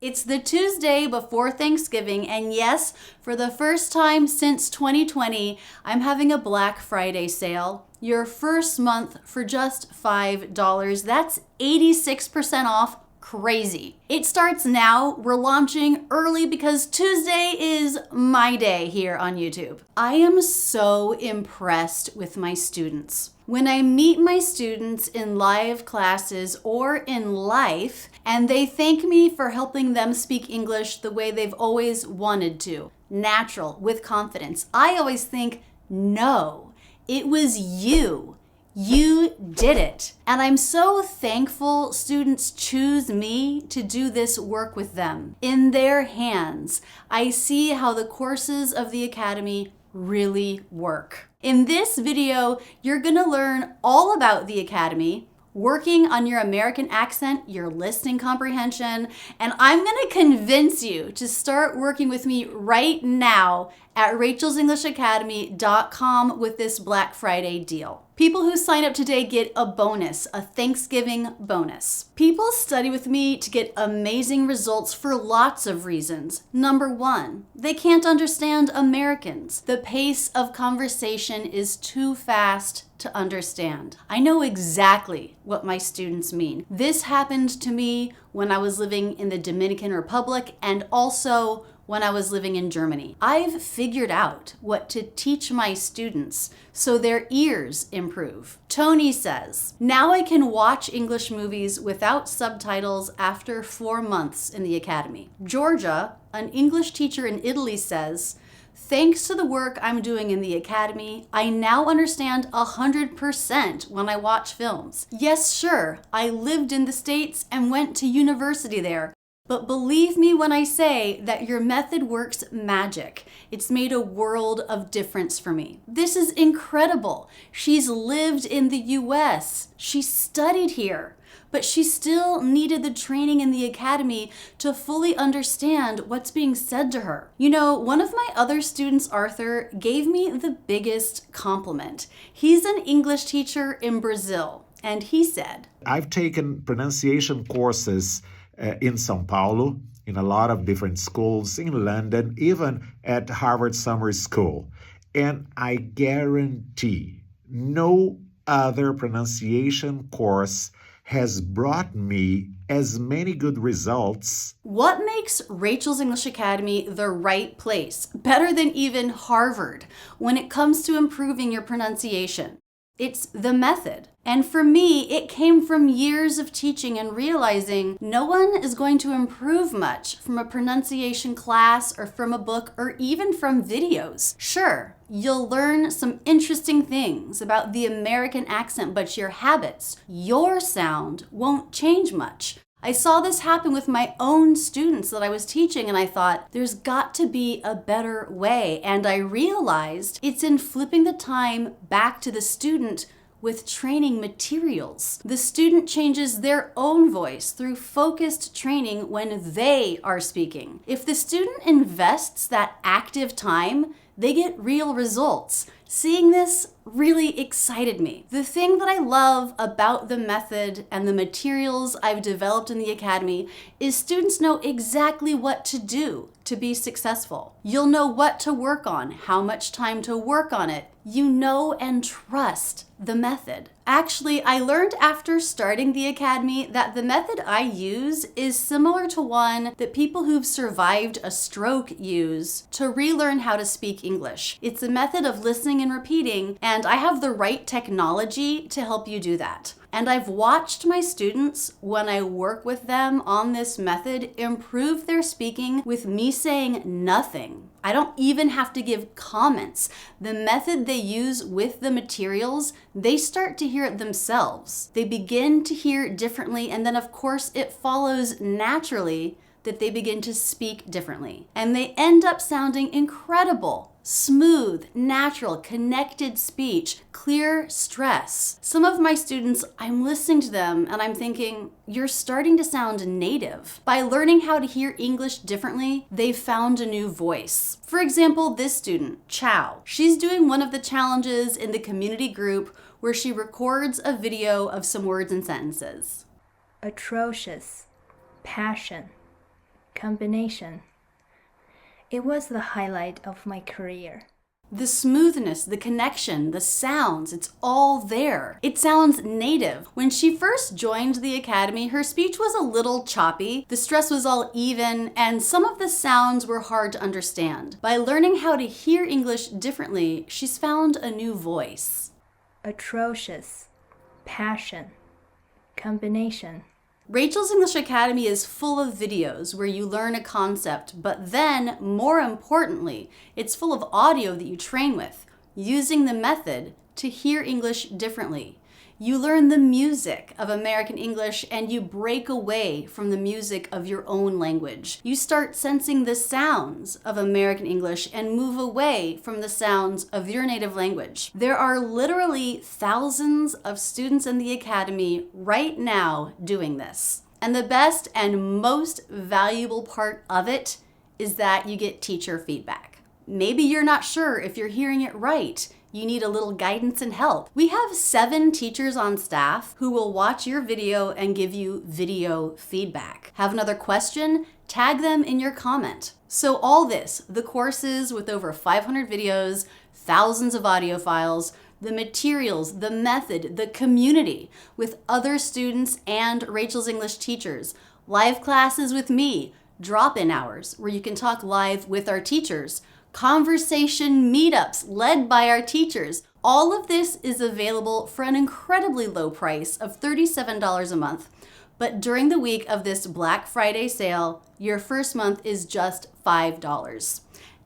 It's the Tuesday before Thanksgiving, and yes, for the first time since 2020, I'm having a Black Friday sale. Your first month for just $5. That's 86% off. Crazy. It starts now. We're launching early because Tuesday is my day here on YouTube. I am so impressed with my students. When I meet my students in live classes or in life, and they thank me for helping them speak English the way they've always wanted to, natural, with confidence, I always think, no, it was you. You did it. And I'm so thankful students choose me to do this work with them. In their hands, I see how the courses of the Academy really work. In this video, you're gonna learn all about the Academy, working on your American accent, your listening comprehension, and I'm gonna convince you to start working with me right now at rachelsenglishacademy.com with this Black Friday deal. People who sign up today get a bonus, a Thanksgiving bonus. People study with me to get amazing results for lots of reasons. Number one, they can't understand Americans. The pace of conversation is too fast to understand. I know exactly what my students mean. This happened to me when I was living in the Dominican Republic and also when I was living in Germany. I've figured out what to teach my students so their ears improve. Tony says, now I can watch English movies without subtitles after 4 months in the Academy. Giorgia, an English teacher in Italy, says, thanks to the work I'm doing in the Academy, I now understand 100% when I watch films. Yes, sure, I lived in the States and went to university there, but believe me when I say that your method works magic. It's made a world of difference for me. This is incredible. She's lived in the US. She studied here, but she still needed the training in the Academy to fully understand what's being said to her. You know, one of my other students, Arthur, gave me the biggest compliment. He's an English teacher in Brazil, and he said, I've taken pronunciation courses in São Paulo, in a lot of different schools, in London, even at Harvard Summer School. And I guarantee no other pronunciation course has brought me as many good results. What makes Rachel's English Academy the right place, better than even Harvard, when it comes to improving your pronunciation? It's the method. And for me, it came from years of teaching and realizing no one is going to improve much from a pronunciation class or from a book or even from videos. Sure, you'll learn some interesting things about the American accent, but your habits, your sound won't change much. I saw this happen with my own students that I was teaching, and I thought, there's got to be a better way. And I realized it's in flipping the time back to the student with training materials. The student changes their own voice through focused training when they are speaking. If the student invests that active time, they get real results. Seeing this really excited me. The thing that I love about the method and the materials I've developed in the Academy is students know exactly what to do to be successful. You'll know what to work on, how much time to work on it. You know and trust the method. Actually, I learned after starting the Academy that the method I use is similar to one that people who've survived a stroke use to relearn how to speak English. It's a method of listening and repeating, and I have the right technology to help you do that. And I've watched my students, when I work with them on this method, improve their speaking with me saying nothing. I don't even have to give comments. The method they use with the materials, they start to hear it themselves. They begin to hear differently, and then of course it follows naturally that they begin to speak differently. And they end up sounding incredible. Smooth, natural, connected speech, clear stress. Some of my students, I'm listening to them and I'm thinking, you're starting to sound native. By learning how to hear English differently, they've found a new voice. For example, this student, Chao. She's doing one of the challenges in the community group where she records a video of some words and sentences. Atrocious, passion, combination. It was the highlight of my career. The smoothness, the connection, the sounds, it's all there. It sounds native. When she first joined the academy, her speech was a little choppy, the stress was all even, and some of the sounds were hard to understand. By learning how to hear English differently, she's found a new voice. Atrocious. Passion. Combination. Rachel's English Academy is full of videos where you learn a concept, but then, more importantly, it's full of audio that you train with, using the method to hear English differently. You learn the music of American English and you break away from the music of your own language. You start sensing the sounds of American English and move away from the sounds of your native language. There are literally thousands of students in the Academy right now doing this. And the best and most valuable part of it is that you get teacher feedback. Maybe you're not sure if you're hearing it right. You need a little guidance and help. We have 7 teachers on staff who will watch your video and give you video feedback. Have another question? Tag them in your comment. So all this, the courses with over 500 videos, thousands of audio files, the materials, the method, the community with other students and Rachel's English teachers, live classes with me, drop-in hours where you can talk live with our teachers, conversation meetups led by our teachers. All of this is available for an incredibly low price of $37 a month. But during the week of this Black Friday sale, your first month is just $5.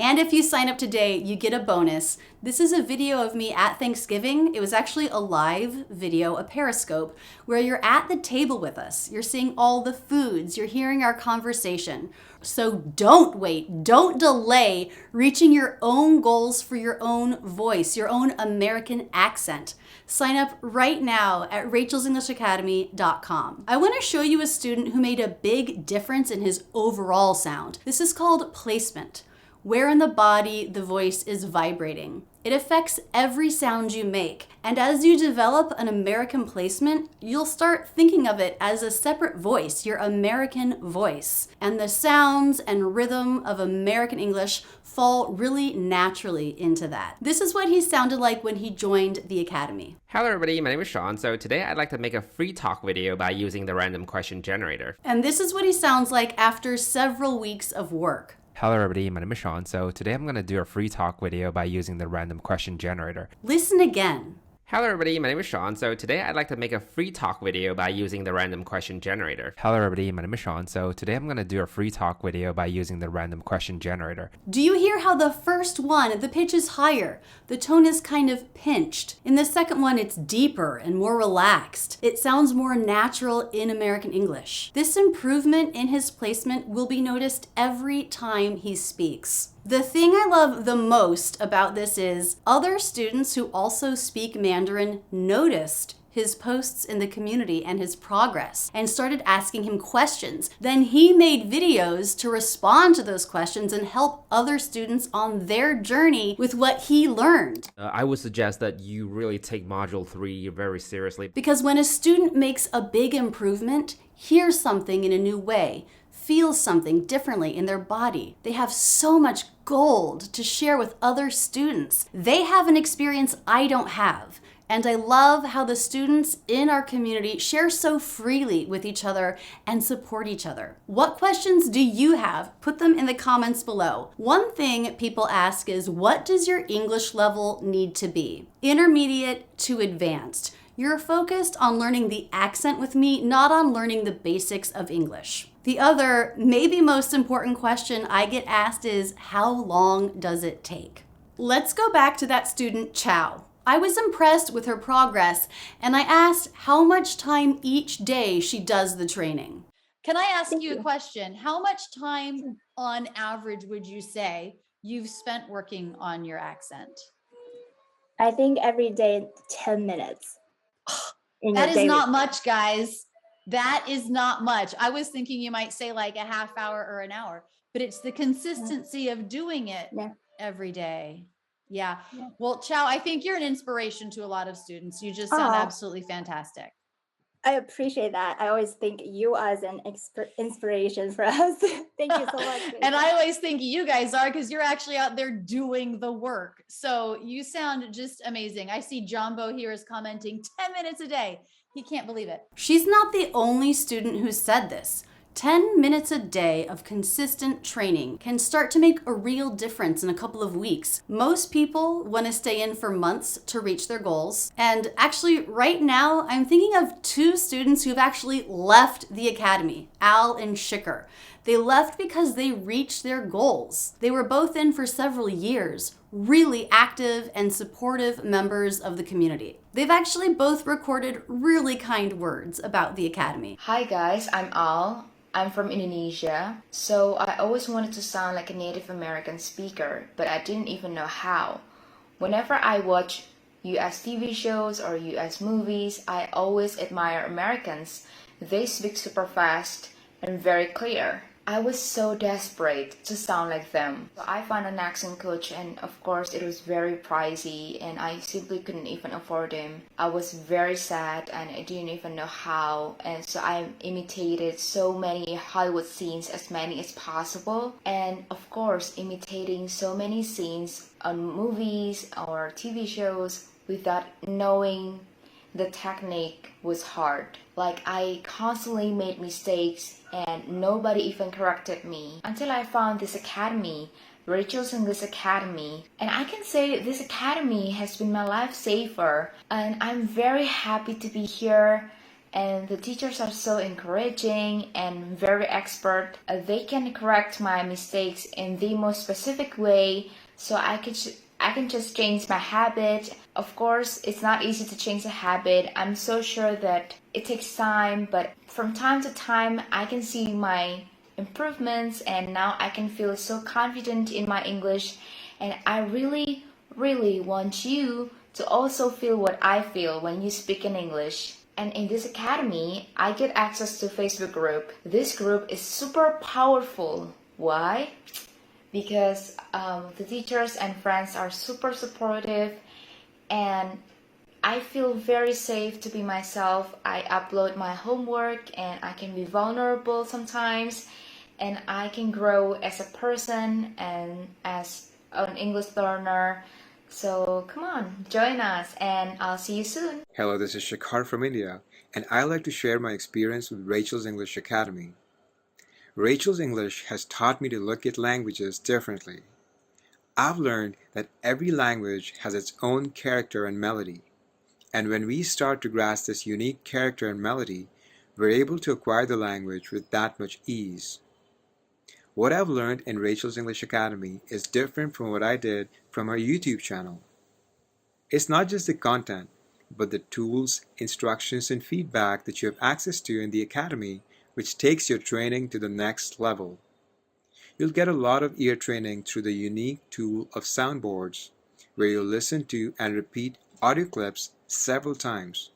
And if you sign up today, you get a bonus. This is a video of me at Thanksgiving. It was actually a live video, a Periscope, where you're at the table with us. You're seeing all the foods, you're hearing our conversation. So don't wait, don't delay reaching your own goals for your own voice, your own American accent. Sign up right now at rachelsenglishacademy.com. I want to show you a student who made a big difference in his overall sound. This is called placement. Where in the body the voice is vibrating. It affects every sound you make. And as you develop an American placement, you'll start thinking of it as a separate voice, your American voice. And the sounds and rhythm of American English fall really naturally into that. This is what he sounded like when he joined the Academy. Hello everybody, my name is Sean. So today I'd like to make a free talk video by using the random question generator. And this is what he sounds like after several weeks of work. Hello everybody, my name is Sean. So today I'm going to do a free talk video by using the random question generator. Listen again. Hello everybody, my name is Sean. So today I'd like to make a free talk video by using the random question generator. Hello everybody, my name is Sean. So today I'm going to do a free talk video by using the random question generator. Do you hear how the first one, the pitch is higher? The tone is kind of pinched. In the second one, it's deeper and more relaxed. It sounds more natural in American English. This improvement in his placement will be noticed every time he speaks. The thing I love the most about this is other students who also speak Mandarin noticed his posts in the community and his progress and started asking him questions. Then he made videos to respond to those questions and help other students on their journey with what he learned. I would suggest that you really take Module 3 very seriously. Because when a student makes a big improvement, hears something in a new way, feels something differently in their body, they have so much gold to share with other students. They have an experience I don't have. And I love how the students in our community share so freely with each other and support each other. What questions do you have? Put them in the comments below. One thing people ask is, what does your English level need to be? Intermediate to advanced. You're focused on learning the accent with me, not on learning the basics of English. The other, maybe most important question I get asked is, how long does it take? Let's go back to that student, Chao. I was impressed with her progress, and I asked how much time each day she does the training. Can I ask you a question? How much time on average would you say you've spent working on your accent? I think every day 10 minutes. That is not much, guys. That is not much. I was thinking you might say like a half hour or an hour, but it's the consistency of doing it every day. Yeah. Well, Chao, I think you're an inspiration to a lot of students. You just sound absolutely fantastic. I appreciate that. I always think you as an inspiration for us. Thank you so much. And I always think you guys are, because you're actually out there doing the work. So you sound just amazing. I see Jumbo here is commenting 10 minutes a day. He can't believe it. She's not the only student who said this. 10 minutes a day of consistent training can start to make a real difference in a couple of weeks. Most people want to stay in for months to reach their goals. And actually, right now, I'm thinking of 2 students who've actually left the academy, Al and Shikhar. They left because they reached their goals. They were both in for several years, really active and supportive members of the community. They've actually both recorded really kind words about the academy. Hi guys, I'm Al. I'm from Indonesia, so I always wanted to sound like a Native American speaker, but I didn't even know how. Whenever I watch US TV shows or US movies, I always admire Americans. They speak super fast and very clear. I was so desperate to sound like them. So I found an accent coach, and of course it was very pricey and I simply couldn't even afford him. I was very sad and I didn't even know how, and so I imitated so many Hollywood scenes, as many as possible. And of course, imitating so many scenes on movies or TV shows without knowing the technique was hard. Like, I constantly made mistakes and nobody even corrected me until I found this academy, Rachel's English Academy. And I can say this academy has been my lifesaver, and I'm very happy to be here. And the teachers are so encouraging and very expert. They can correct my mistakes in the most specific way, so I can just change my habit. Of course, it's not easy to change a habit. I'm so sure that it takes time, but from time to time, I can see my improvements, and now I can feel so confident in my English. And I really, really want you to also feel what I feel when you speak in English. And in this academy, I get access to Facebook group. This group is super powerful. Why? Because the teachers and friends are super supportive, and I feel very safe to be myself. I upload my homework and I can be vulnerable sometimes, and I can grow as a person and as an English learner. So come on, join us, and I'll see you soon. Hello, this is Shikhar from India, and I'd like to share my experience with Rachel's English Academy. Rachel's English has taught me to look at languages differently. I've learned that every language has its own character and melody, and when we start to grasp this unique character and melody, we're able to acquire the language with that much ease. What I've learned in Rachel's English Academy is different from what I did from her YouTube channel. It's not just the content, but the tools, instructions, and feedback that you have access to in the Academy, which takes your training to the next level. You'll get a lot of ear training through the unique tool of soundboards, where you'll listen to and repeat audio clips several times.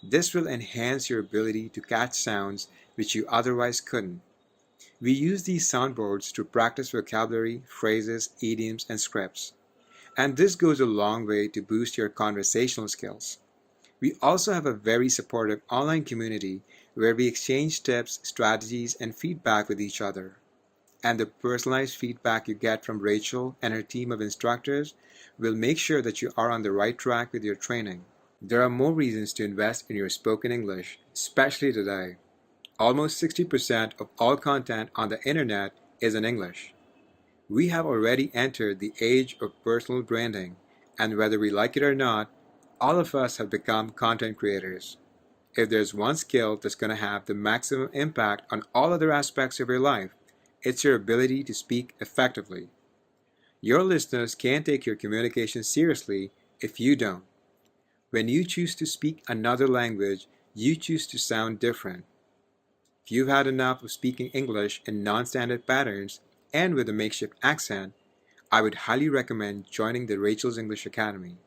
This will enhance your ability to catch sounds which you otherwise couldn't. We use these soundboards to practice vocabulary, phrases, idioms, and scripts. And this goes a long way to boost your conversational skills. We also have a very supportive online community where we exchange tips, strategies, and feedback with each other. And the personalized feedback you get from Rachel and her team of instructors will make sure that you are on the right track with your training. There are more reasons to invest in your spoken English, especially today. Almost 60% of all content on the internet is in English. We have already entered the age of personal branding, and whether we like it or not, all of us have become content creators. If there's one skill that's going to have the maximum impact on all other aspects of your life, it's your ability to speak effectively. Your listeners can't take your communication seriously if you don't. When you choose to speak another language, you choose to sound different. If you've had enough of speaking English in non-standard patterns and with a makeshift accent, I would highly recommend joining the Rachel's English Academy.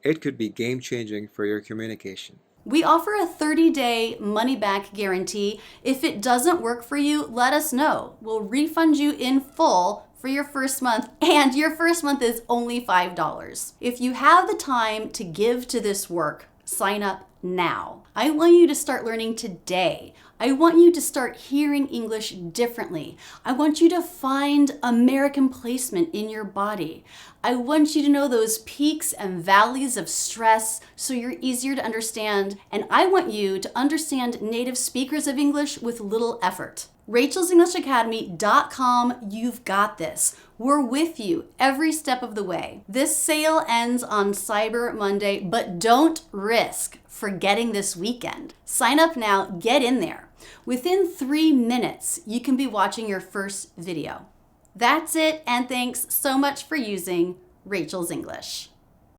It could be game-changing for your communication. We offer a 30-day money-back guarantee. If it doesn't work for you, let us know. We'll refund you in full for your first month, and your first month is only $5. If you have the time to give to this work, sign up now. I want you to start learning today. I want you to start hearing English differently. I want you to find American placement in your body. I want you to know those peaks and valleys of stress so you're easier to understand. And I want you to understand native speakers of English with little effort. Rachel'sEnglishAcademy.com, you've got this. We're with you every step of the way. This sale ends on Cyber Monday, but don't risk forgetting this weekend. Sign up now, get in there. Within 3 minutes, you can be watching your first video. That's it, and thanks so much for using Rachel's English.